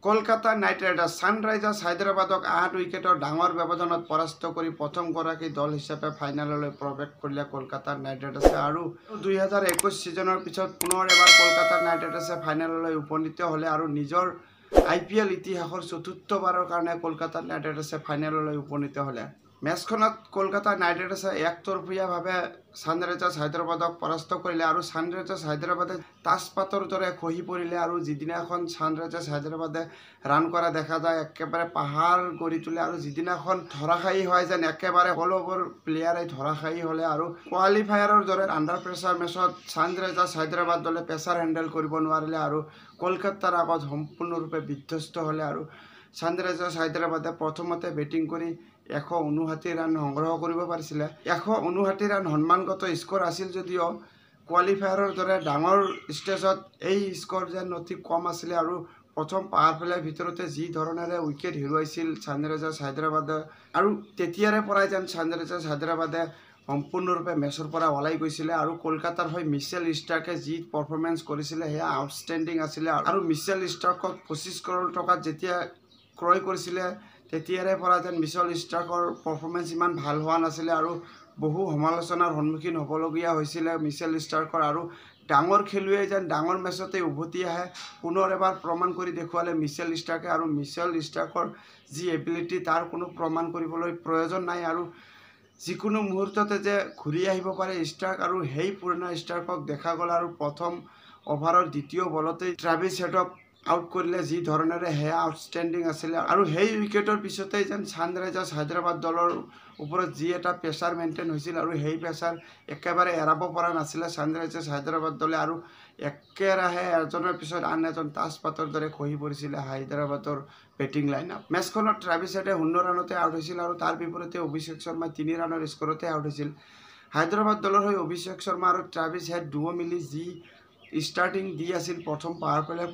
Kolkata night ৰাইডাৰ্স সানৰাইজাৰ্স হায়দৰাবাদক 8 উইকেটৰ ডাঙৰ ব্যৱধানত পৰাস্ত কৰি প্ৰথমগৰাকী দল হিচাপে ফাইনেললৈ প্ৰৱেশ কৰিলে কলকাতা নাইট ৰাইডাৰ্ছে আৰু 2021 সিজনৰ পিছত পুনৰ এবাৰ কলকাতা নাইট ৰাইডাৰ্ছে ফাইনেললৈ উপনীত হ'লে আৰু নিজৰ IPL ইতিহাসৰ চতুৰ্থবাৰৰ কাৰণে কলকাতা নাইট ৰাইডাৰ্ছে ফাইনেললৈ উপনীত হ'লে মেচখনত কলকাতা নাইট ৰাইডাৰ্ছে একতৰফীয়াভাৱে সানৰাইজাৰ্স হায়দৰাবাদক পৰাস্ত কৰিলে আৰু সানৰাইজাৰ্স হায়দৰাবাদে তাজপাতৰ দৰে খহি পৰিলে আৰু যিদিনাখন সানৰাইজাৰ্স হায়দৰাবাদে ৰান কৰা দেখা যায় একেবাৰে পাহাৰ গঢ়ি তোলে আৰু যিদিনাখন ধৰাশায়ী হয় যেন একেবাৰে সকলোবোৰ প্লেয়াৰে ধৰাশায়ী হ'লে আৰু কোৱালিফায়াৰৰ দৰে আণ্ডাৰ প্ৰেছাৰ মেচত সানৰাইজাৰ্স হায়দৰাবাদ দলে প্ৰেছাৰ হেণ্ডেল কৰিব নোৱাৰিলে আৰু কলকাতাৰ আগত সম্পূৰ্ণৰূপে বিধ্বস্ত হ'লে আৰু সানৰাইজাৰ্স হায়দৰাবাদে প্ৰথমতে বেটিং কৰি 159 ৰান সংগ্ৰহ কৰিব পাৰিছিলে 159 ৰান সন্মানগত স্কোৰ আছিল যদিও কোৱালিফায়াৰৰ দৰে ডাঙৰ ষ্টেজত এই স্কোৰ যেন অতি কম আছিলে আৰু প্ৰথম পাৱাৰ প্লেৰ ভিতৰতে যি ধৰণেৰে উইকেট হেৰুৱাইছিল সানৰাইজাৰ্স হায়দৰাবাদে আৰু তেতিয়াৰে পৰাই যেন সানৰাইজাৰ্স হায়দৰাবাদে সম্পূৰ্ণৰূপে মেচৰ পৰা ওলাই গৈছিলে আৰু কলকাতাৰ হৈ মিচেল ষ্টাৰ্কে যি পাৰফৰ্মেন্স কৰিছিলে সেয়া আউটষ্টেণ্ডিং আছিলে আৰু মিচেল ষ্টাৰ্কক 25 কৰোৰ টকাত যেতিয়া ক্ৰয় কৰিছিলে তেতিয়াৰে পৰা যেন মিচেল ষ্টাৰ্কৰ পাৰফৰ্মেন্স ইমান ভাল হোৱা নাছিলে আৰু বহু সমালোচনাৰ সন্মুখীন হ'বলগীয়া হৈছিলে মিচেল ষ্টাৰ্কৰ আৰু ডাঙৰ খেলুৱৈ যেন ডাঙৰ মেচতে উভতি আহে পুনৰ এবাৰ প্ৰমাণ কৰি দেখুৱালে মিচেল ষ্টাৰ্কে আৰু মিচেল ষ্টাৰ্কৰ যি এবিলিটি তাৰ কোনো প্ৰমাণ কৰিবলৈ প্ৰয়োজন নাই আৰু যিকোনো মুহূৰ্ততে যে ঘূৰি আহিব পাৰে ষ্টাৰ্ক আৰু সেই পুৰণা ষ্টাৰ্কক দেখা গ'ল আৰু প্ৰথম অভাৰৰ দ্বিতীয় বলতে ট্ৰেভিছ হেডক আউট কৰিলে যি ধৰণেৰে হেয়া আউটষ্টেণ্ডিং আছিলে আৰু সেই উইকেটৰ পিছতেই যেন সানৰাইজাৰ্স হায়দৰাবাদ দলৰ ওপৰত যি এটা প্ৰেছাৰ মেইনটেইন হৈছিল আৰু সেই প্ৰেছাৰ একেবাৰে এৰাব পৰা নাছিলে সানৰাইজাৰ্স হায়দৰাবাদ দলে আৰু একেৰাহে এজনৰ পিছত আন এজন তাজপাতৰ দৰে খহি পৰিছিলে হায়দৰাবাদৰ বেটিং লাইনআপ মেচখনত ট্ৰেভিছ হেডে 19 ৰানতে আউট হৈছিল আৰু তাৰ বিপৰীতে অভিষেক শৰ্মা 3 ৰানৰ স্কোৰতে আউট হৈছিল হায়দৰাবাদ দলৰ হৈ অভিষেক শৰ্মা আৰু ট্ৰেভিছ হেড দুয়ো মিলি যি স্টাৰ্টিং দি আছিল প্ৰথম পাৱাৰ প্লেৰ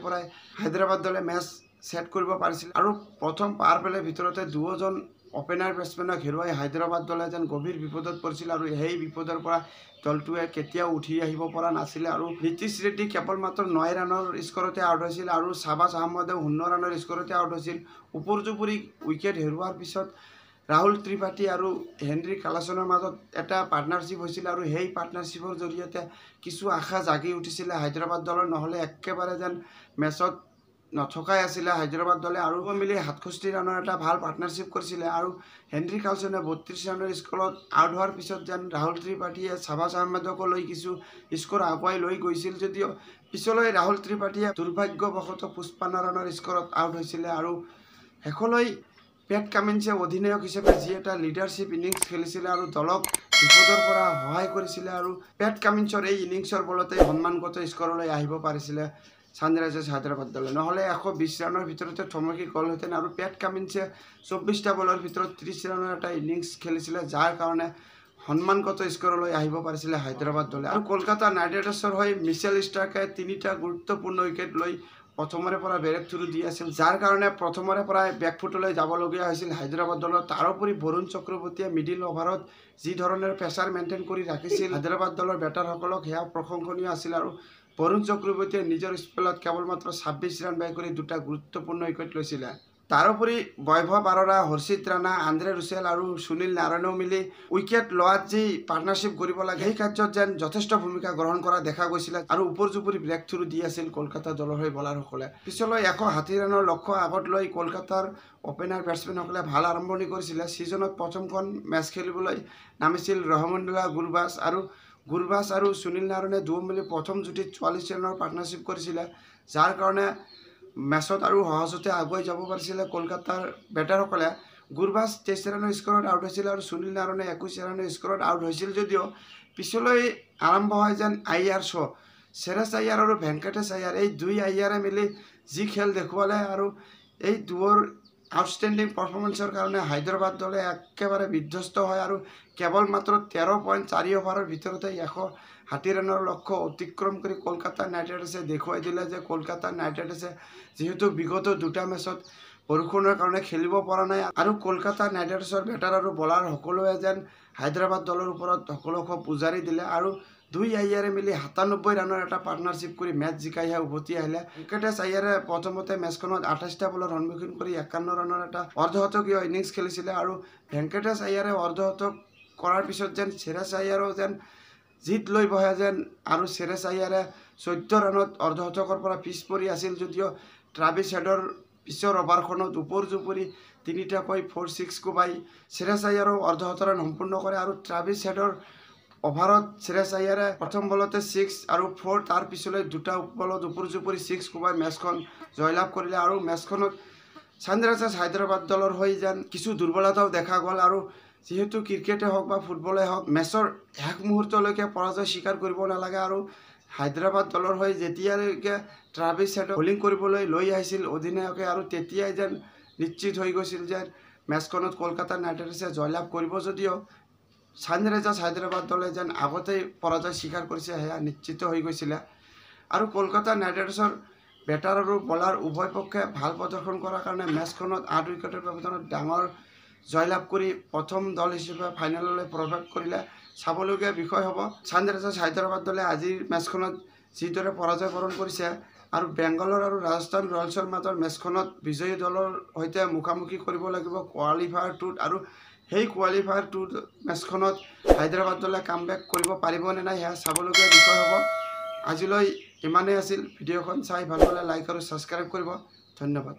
পৰাই হায়দৰাবাদ দলে মেচ সেট কৰিব পাৰিছিল আৰু প্ৰথম পাৱাৰ প্লেৰ ভিতৰতে দুজন ওপেনাৰ বেটসমেনক হেৰুৱাই হায়দৰাবাদ দলে যেন গভীৰ বিপদত পৰিছিল আৰু সেই বিপদৰ পৰা দলটোৱে কেতিয়াও উঠি আহিব পৰা নাছিলে আৰু নীতিশ ৰেড্ডি কেৱল মাত্ৰ 9 ৰানৰ স্কোৰতে আউট হৈছিল আৰু শাহবাজ আহমেদেও 19 ৰানৰ স্কোৰতে আউট হৈছিল উপৰ্যুপৰি উইকেট হেৰুৱাৰ পিছত ৰাহুল ত্ৰিপাঠী আৰু হেনৰি কালাছনৰ মাজত এটা পাৰ্টনাৰশ্বিপ হৈছিল আৰু সেই পাৰ্টনাৰশ্বিপৰ জৰিয়তে কিছু আশা জাগি উঠিছিলে হায়দৰাবাদ দলৰ নহলে একেবাৰে যেন মেচত নথকাই আছিলে হায়দৰাবাদ দলে আৰু মিলি 67 ৰানৰ এটা ভাল পাৰ্টনাৰশ্বিপ কৰিছিলে আৰু হেনৰি কালছনে 32 ৰানৰ স্কোৰত আউট হোৱাৰ পিছত যেন ৰাহুল ত্ৰিপাঠীয়ে শাহবাজ আহমেদক লৈ কিছু স্কোৰ আগুৱাই লৈ গৈছিল যদিও পিছলৈ ৰাহুল ত্ৰিপাঠীয়ে দুৰ্ভাগ্যবশতঃ 55 ৰানৰ স্কোৰত আউট হৈছিলে আৰু শেষলৈ পেট কামিন্সে অধিনায়ক হিচাপে যি এটা লিডাৰশ্বিপ ইনিংছ খেলিছিলে আৰু দলক বিপদৰ পৰা সহায় কৰিছিলে আৰু পেট কামিন্সৰ এই ইনিংছৰ বলতে সন্মানগত স্কোৰলৈ আহিব পাৰিছিলে সানৰাইজাৰ্স হায়দৰাবাদ দলে নহলে 120 ৰানৰ ভিতৰতে থমকি গ'লহেঁতেন আৰু পেট কামিন্সে 24টা বলৰ ভিতৰত 30 ৰানৰ এটা ইনিংছ খেলিছিলে যাৰ কাৰণে সন্মানগত স্কোৰলৈ আহিব পাৰিছিলে হায়দৰাবাদ দলে আৰু কলকাতা নাইট ৰাইডাৰ্ছৰ হৈ মিচেল ষ্টাৰ্কে 3টা গুৰুত্বপূৰ্ণ উইকেট লৈ প্ৰথমৰে পৰা ব্ৰেক থ্ৰু দি আছিল যাৰ কাৰণে প্ৰথমৰে পৰা বেকফুটলৈ যাবলগীয়া হৈছিল হায়দৰাবাদ দলৰ তাৰোপৰি বৰুণ চক্ৰৱৰ্তীয়ে মিডিল অভাৰত যি ধৰণৰ প্ৰেছাৰ মেইনটেইন কৰি ৰাখিছিল হায়দৰাবাদ দলৰ বেটাৰসকলক সেয়া প্ৰশংসনীয় আছিল আৰু বৰুণ চক্ৰৱৰ্তীয়ে নিজৰ স্পেলত কেৱল মাত্ৰ 26 ৰান বাই কৰি দুটা গুৰুত্বপূৰ্ণ উইকেট লৈছিল তাৰোপৰি বৈভৱ আৰোৰা হৰ্ষিত ৰাণা আন্দ্ৰে ৰুছেল আৰু সুনীল নাৰায়ণেও মিলি উইকেট লোৱাত যি পাৰ্টনাৰশ্বিপ কৰিব লাগে সেই কাৰ্যত যেন যথেষ্ট ভূমিকা গ্ৰহণ কৰা দেখা গৈছিল আৰু উপৰ্যুপৰি ব্ৰেক থ্ৰু দি আছিল কলকাতা দলৰ হৈ বলাৰসকলে পিছলৈ 160 ৰানৰ লক্ষ্য আগত লৈ কলকাতাৰ ওপেনাৰ বেটসমেনসকলে ভাল আৰম্ভণি কৰিছিলে সিজনত প্ৰথমখন মেচ খেলিবলৈ নামিছিল ৰহমতুল্লাহ গুৰবাছ আৰু সুনীল নাৰায়ণে দুয়ো মিলি প্ৰথম যুটিত 44 ৰানৰ পাৰ্টনাৰশ্বিপ কৰিছিলে যাৰ কাৰণে মেচত আৰু সহজতে আগুৱাই যাব পাৰিছিলে কলকাতাৰ বেটাৰসকলে গুৰবাছ 23 ৰানৰ স্কোৰত আউট হৈছিল আৰু সুনীল নাৰায়ণে 21 ৰানৰ স্কোৰত আউট হৈছিল যদিও পিছলৈ আৰম্ভ হয় যেন আয়াৰ শ্ব শ্ৰেয়স আয়াৰ আৰু ভেংকটেশ আয়াৰ এই দুই আয়াৰে মিলি যি খেল দেখুৱালে আৰু এই দুয়োৰ আউটষ্টেণ্ডিং পাৰফৰ্মেন্সৰ কাৰণে হায়দৰাবাদ দলে একেবাৰে বিধ্বস্ত হয় আৰু কেৱল মাত্ৰ 13.4 অভাৰৰ ভিতৰতে 160 ৰানৰ লক্ষ্য অতিক্ৰম কৰি কলকাতা নাইট ৰাইডাৰ্ছে দেখুৱাই দিলে যে কলকাতা নাইট ৰাইডাৰ্ছে যেহেতু বিগত দুটা মেচত বৰষুণৰ কাৰণে খেলিব পৰা নাই আৰু কলকাতা নাইট ৰাইডাৰ্ছৰ বেটাৰ আৰু বলাৰ সকলোৱে যেন হায়দৰাবাদ দলৰ ওপৰত সকলোকে পুজাৰি দিলে আৰু দুই আয়াৰে মিলি 97 ৰানৰ এটা পাৰ্টনাৰশ্বিপ কৰি মেচ জিকাইহে উভতি আহিলে। ভেংকটেশ আয়াৰে প্ৰথমতে মেচখনত 28টা বলৰ সন্মুখীন কৰি 51 ৰানৰ এটা অৰ্ধশতকীয় ইনিংছ খেলিছিলে আৰু ভেংকটেশ আয়াৰে অৰ্ধশতক কৰাৰ পিছত যেন শ্ৰেয়াছ আয়াৰেও যেন জিত লৈ বহে যেন আৰু শ্ৰেয়াছ আয়াৰে 14 ৰানত অৰ্ধশতকৰ পৰা পিছ পৰি আছিল যদিও ট্ৰাভিছ হেডৰ পিছৰ অভাৰখনত ওপৰ-জুপৰি 3টাকৈ 4-6 কোবাই শ্ৰেয়াছ আয়াৰেও অৰ্ধশত ৰান সম্পূৰ্ণ কৰে আৰু ট্ৰাভিছ হেডৰ অভাৰত শ্ৰেয়াছ আয়াৰে প্ৰথম বলতে 6 আৰু 4 তাৰ পিছলৈ 2টা বলত ওপৰ-জুপৰি 6 কোবাই মেচখন জয়লাভ কৰিলে আৰু মেচখনত ছানৰাইজাৰ্ছ হায়দৰাবাদ দলৰ হৈ যেন কিছু দুৰ্বলতাও দেখা গ'ল আৰু যেহেতু ক্ৰিকেটে হওক বা ফুটবলে হওক মেচৰ শেষ মুহূৰ্তলৈকে পৰাজয় স্বীকাৰ কৰিব নালাগে আৰু হায়দৰাবাদ দলৰ হৈ যেতিয়ালৈকে ট্ৰাভিছ হেডক বলিং কৰিবলৈ লৈ আহিছিল অধিনায়কে আৰু তেতিয়াই যেন নিশ্চিত হৈ গৈছিল যে মেচখনত কলকাতা নাইট ৰাইডাৰ্ছে জয়লাভ কৰিব যদিও ছানৰাইজাৰ্ছ হায়দৰাবাদ দলে যেন আগতেই পৰাজয় স্বীকাৰ কৰিছে সেয়া নিশ্চিত হৈ গৈছিলে আৰু কলকাতা নাইট ৰাইডাৰ্ছৰ বেটাৰ আৰু বলাৰ উভয় পক্ষে ভাল প্ৰদৰ্শন কৰাৰ কাৰণে মেচখনত 8 উইকেটৰ ব্যৱধানত ডাঙৰ জয়লাভ কৰি প্ৰথম দল হিচাপে ফাইনেললৈ প্ৰৱেশ কৰিলে। চাবলগীয়া বিষয় হ'ব ছানৰাইজাৰ্ছ হায়দৰাবাদ দলে আজিৰ মেচখনত যিদৰে পৰাজয় বৰণ কৰিছে আৰু বেংগালোৰ আৰু ৰাজস্থান ৰয়েলছৰ মাজৰ মেচখনত বিজয়ী দলৰ সৈতে মুখামুখি কৰিব লাগিব কোৱালিফায়াৰ 2ত আৰু সেই কোৱালিফায়াৰ 2 মেচখনত হায়দৰাবাদ দলে কামবেক কৰিব পাৰিবনে নাই সেয়া চাবলগীয়া বিষয় হ'ব। আজিলৈ ইমানেই আছিল। ভিডিঅ'খন চাই ভাল পালে লাইক আৰু ছাবস্ক্ৰাইব কৰিব। ধন্যবাদ।